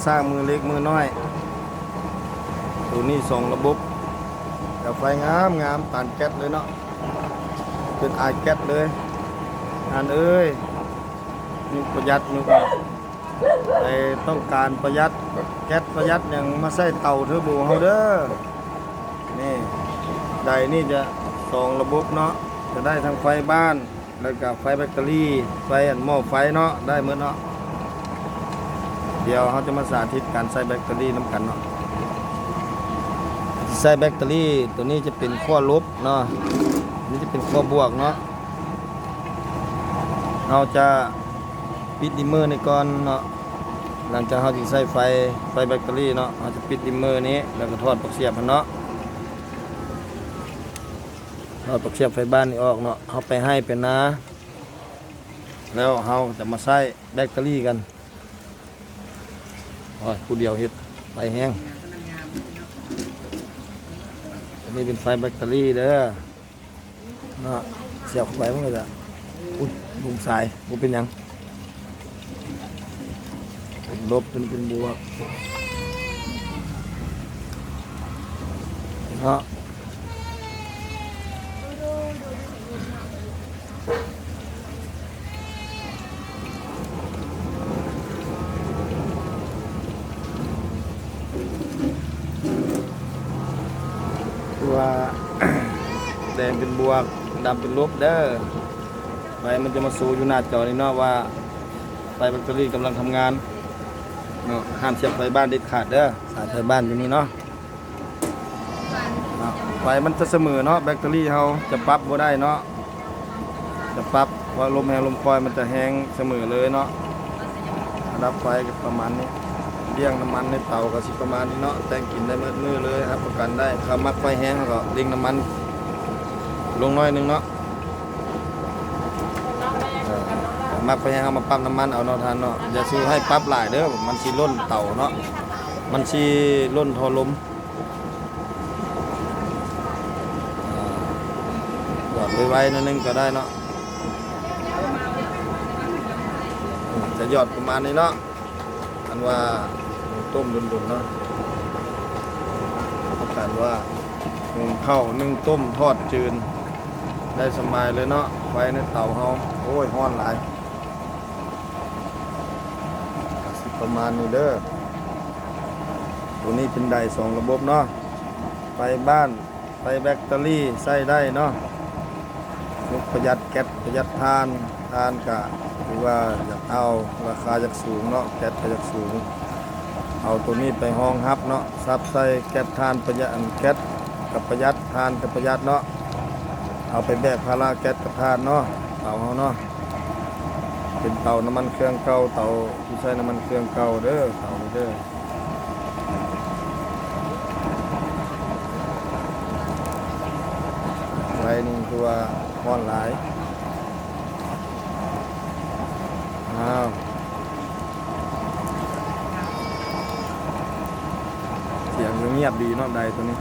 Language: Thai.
สร้างมือเล็กมือน้อยตัวนี้ส่งระบบกับไฟงามงามตานแก๊สเลยเนาะเป็นไอแก๊สเลยงานเอ้ยนึกประหยัดนึกว่าไอ้ต้องการประหยัดแก๊สประหยัดอย่างมาใส่เตาเทอร์โบเฮาเด้อนี่ใดนี่จะส่งระบบเนาะจะได้ทั้งไฟบ้านแล้วก็ไฟแบตเตอรี่ไฟอันหม้อไฟเนาะได้หมดเนาะเดี๋ยวเขาจะมาสาธิตการใส่แบตเตอรี่น้ำกันเนาะใส่แบตเตอรี่ตัวนี้จะเป็นขั้วลบเนาะนี่จะเป็นขั้วบวกเนาะเราจะปิดดิมเมอร์ในก่อนเนาะหลังจากเราจะใส่ไฟแบตเตอรี่เนาะเราจะปิดดิมเมอร์นี้แล้วก็ทอดปลั๊กเสียบมันเนาะทอดปลั๊กเสียบไฟบ้านนี่ออกเนาะเขาไปให้เป็นนะแล้วเราจะมาใส่แบตเตอรี่กันผู้เดียวเฮ็ดไฟแห้งอันนี้เป็นไฟแบตเตอรี่เด้อเนาะเสียบเข้าไปมันก็จะอุ้ยลุมสายมันเป็นยังเป็นลบเป็นบวกเนาะว่า แดงเป็นบวกดำเป็นลบเด้อไฟมันจะมาสูอยู่หน้าจอนี่เนาะว่าไฟแบตเตอรี่กำลังทำงานเนาะห้ามเสียบไฟบ้านเด็ดขาดเด้อสายไฟบ้านอยู่นี่เนาะไฟมันจะเสมอเนาะแบตเตอรี่เราจะปรับบ่ได้เนาะจะปรับว่าลมแรงลมคอยมันจะแห้งเสมอเลยเนาะรับไฟก็ประมาณนี้เลี้ยงน้ำมันในเตาก็สิประมาณนี้เนาะแต่งกินได้มือเลยครับประกันได้ถ้ามักไฟแห้งก็เลี้ยงน้ำมันลงน้อยนึงเนาะมักไฟแห้งเอามาปั๊มน้ำมันเอาเนาะทานเนาะอย่าซื้อให้ปั๊บหลายเด้อมันสิล้นเตาเนาะมันสิล้นท่อลมหยอดไว้ๆนิดนึงก็ได้เนาะจะหยอดประมาณนี้เนาะอันว่าต้มดุนๆเนาะประกันว่านึ่งข้าวนึ่งต้มทอดจืนได้สบายเลยเนาะไว้ในเตาเฮาโอ้ยฮ้อนหลายประมาณนี้เด้อตัวนี้เป็นไดสองระบบเนาะไฟบ้านไฟแบตเตอรี่ใส่ได้เนาะประหยัดแก๊สประหยัดทานกะหรือว่าอยากเอาราคาอยากสูงเนาะแก๊สอยากสูงเอาตัวนี้ไปห้องฮับเนาะซับใส่แก๊สทานประหยัดแก๊สกับประหยัดทานกับประหยัดเนาะเอาไปแบกภาระแก๊สกับทานเนาะเตาเฮาเนาะเป็นเตาน้ำมันเครื่องเก่าเตาที่ใช้น้ำมันเครื่องเก่าเด้อเตาเด้อไว้นี่คือว่าฮ้อนหลายเสียงเงียบดีเนาะใดตัวนี้